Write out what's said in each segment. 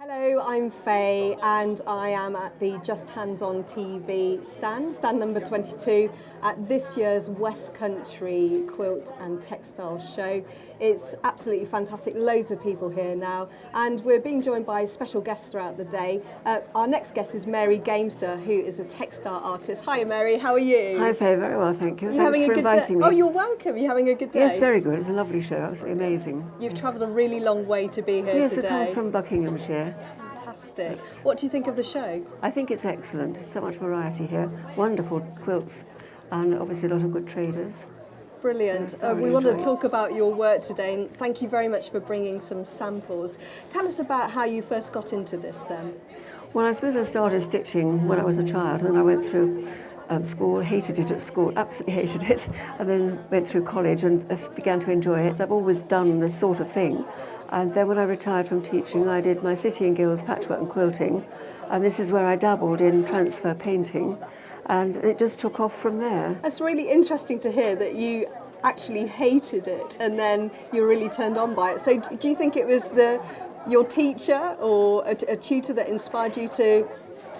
Hello, I'm Faye and I am at the Justhands-on.tv stand number 22 at this year's West Country Quilt and Textile show. It's absolutely fantastic, loads of people here now, and we're being joined by special guests throughout the day. Our next guest is Mary Gamester, who is a textile artist. Hi Mary, how are you? Hi Faye, very well, thank you. Thanks for inviting me. Oh, you're welcome. You're having a good day? Yes, very good. It's a lovely show, absolutely amazing. You've travelled a really long way to be here yes, today. Yes, I come from Buckinghamshire. Fantastic. What do you think of the show? I think it's excellent. There's so much variety here. Wonderful quilts and obviously a lot of good traders. Brilliant. We want to talk about your work today, and thank you very much for bringing some samples. Tell us about how you first got into this then. Well, I suppose I started stitching when I was a child, and then I went through school, hated it at school, absolutely hated it, and then went through college and began to enjoy it. I've always done this sort of thing. And then when I retired from teaching, I did my City and Guilds patchwork and quilting, and this is where I dabbled in transfer painting, and it just took off from there. That's really interesting to hear that you actually hated it and then you were really turned on by it. So do you think it was your teacher or a tutor that inspired you to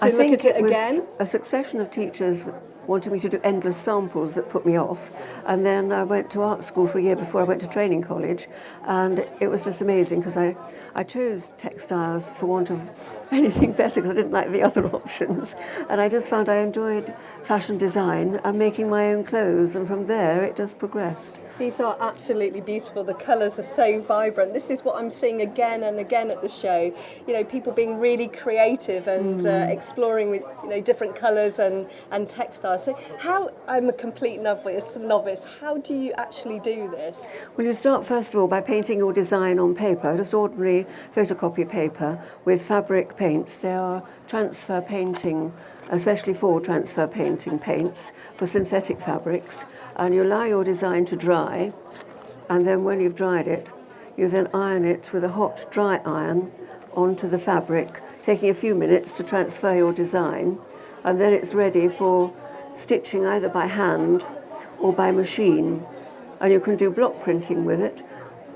look at it again? I think it was a succession of teachers wanted me to do endless samples that put me off, and then I went to art school for a year before I went to training college, and it was just amazing because I chose textiles for want of anything better because I didn't like the other options, and I just found I enjoyed fashion design and making my own clothes, and from there it just progressed. These are absolutely beautiful. The colours are so vibrant. This is what I'm seeing again and again at the show. You know, people being really creative and exploring with different colours and textiles. So I'm a complete novice. How do you actually do this? Well, you start first of all by painting your design on paper, just ordinary photocopy paper with fabric paints. They are transfer painting, especially for transfer painting paints for synthetic fabrics, and you allow your design to dry, and then when you've dried it, you then iron it with a hot dry iron onto the fabric, taking a few minutes to transfer your design, and then it's ready for stitching either by hand or by machine, and you can do block printing with it.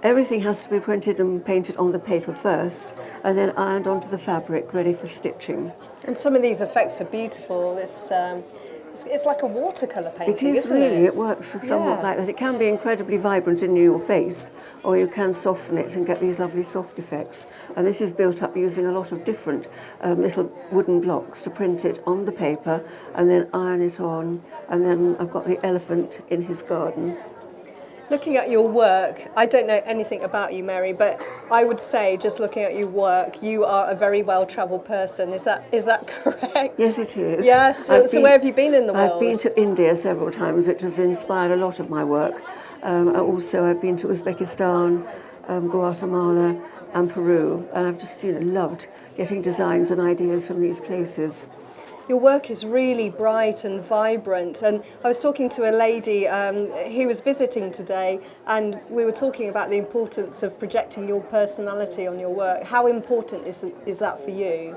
Everything has to be printed and painted on the paper first and then ironed onto the fabric ready for stitching. And some of these effects are beautiful. It's like a watercolour painting, It is isn't really, it? it works somewhat like that. It can be incredibly vibrant in your face, or you can soften it and get these lovely soft effects. And this is built up using a lot of different little wooden blocks to print it on the paper and then iron it on. And then I've got the elephant in his garden. Looking at your work, I don't know anything about you, Mary, but I would say, just looking at your work, you are a very well-travelled person. Is that correct? Yes, it is. Yes. So where have you been in the world? I've been to India several times, which has inspired a lot of my work. Also, I've been to Uzbekistan, Guatemala, and Peru, and I've just loved getting designs and ideas from these places. Your work is really bright and vibrant, and I was talking to a lady who was visiting today, and we were talking about the importance of projecting your personality on your work. How important is that for you?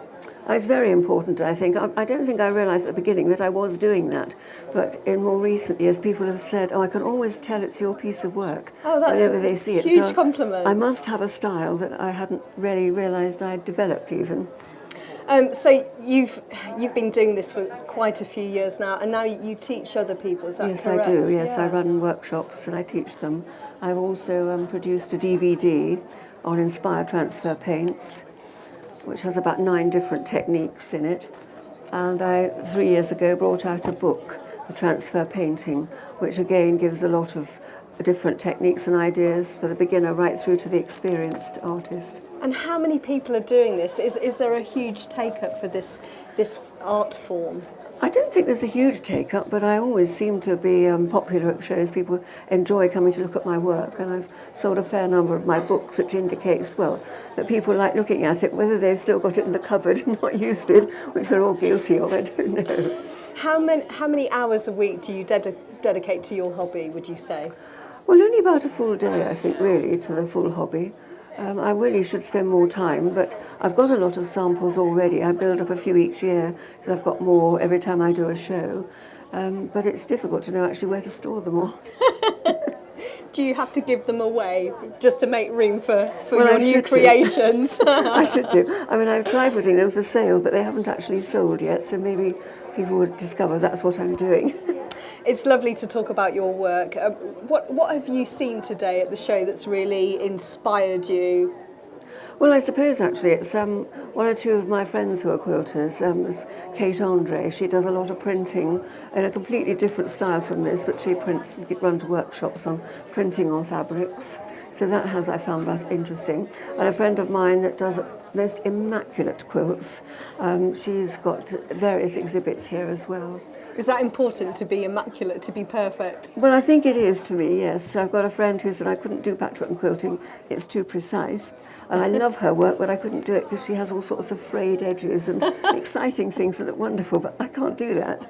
It's very important, I think. I don't think I realised at the beginning that I was doing that, but in more recent years people have said, I can always tell it's your piece of work whenever they see it. Huge so compliment. I must have a style that I hadn't really realised I'd developed even. So you've been doing this for quite a few years now, and now you teach other people, is that correct? Yes, I do. Yes, yeah. I run workshops and I teach them. I've also produced a DVD on inspired transfer paints, which has about 9 different techniques in it. And I, 3 years ago, brought out a book, The Transfer Painting, which again gives a lot of different techniques and ideas for the beginner right through to the experienced artist. And how many people are doing this? Is there a huge take-up for this art form? I don't think there's a huge take-up, but I always seem to be popular at shows. People enjoy coming to look at my work, and I've sold a fair number of my books, which indicates, well, that people like looking at it, whether they've still got it in the cupboard and not used it, which we're all guilty of, I don't know. How many hours a week do you dedicate to your hobby, would you say? Well, only about a full day, I think, really, to the full hobby. I really should spend more time, but I've got a lot of samples already. I build up a few each year, so I've got more every time I do a show. But it's difficult to know actually where to store them all. Do you have to give them away just to make room for Well, your I new should do. creations? I should do. I mean, I've tried putting them for sale, but they haven't actually sold yet, so maybe people would discover that's what I'm doing. It's lovely to talk about your work. What have you seen today at the show that's really inspired you? Well, I suppose actually it's one or two of my friends who are quilters. There's Kate Andre. She does a lot of printing in a completely different style from this, but she prints and runs workshops on printing on fabrics. So that has, I found that interesting. And a friend of mine that does most immaculate quilts. She's got various exhibits here as well. Is that important, to be immaculate, to be perfect? Well, I think it is to me, yes. So I've got a friend who said I couldn't do patchwork and quilting, it's too precise. And I love her work, but I couldn't do it because she has all sorts of frayed edges and exciting things that look wonderful, but I can't do that.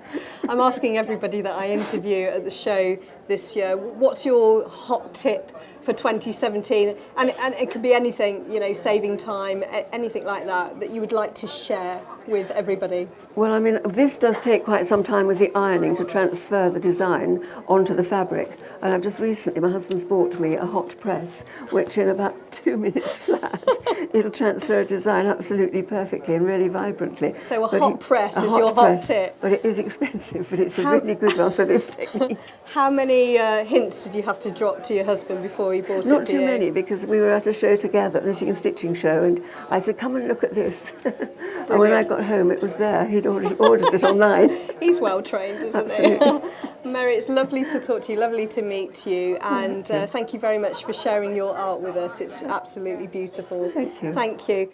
I'm asking everybody that I interview at the show this year, what's your hot tip for 2017? And it could be anything, you know, saving time, anything like that, that you would like to share with everybody. Well, I mean, this does take quite some time with the ironing to transfer the design onto the fabric. And I've just recently, my husband's bought me a hot press, which in about 2 minutes flat, it'll transfer a design absolutely perfectly and really vibrantly. So hot press is your hot tip. But it is expensive, but it's a really good one for this technique. How many hints did you have to drop to your husband before he bought it? Not too many, because we were at a show together, a knitting and stitching show, and I said, come and look at this. And when I got home, it was there. He'd already ordered it online. He's well trained, isn't Absolutely. he? Mary, it's lovely to talk to you, lovely to meet you, and thank you very much for sharing your art with us. It's absolutely beautiful. Thank you. Thank you.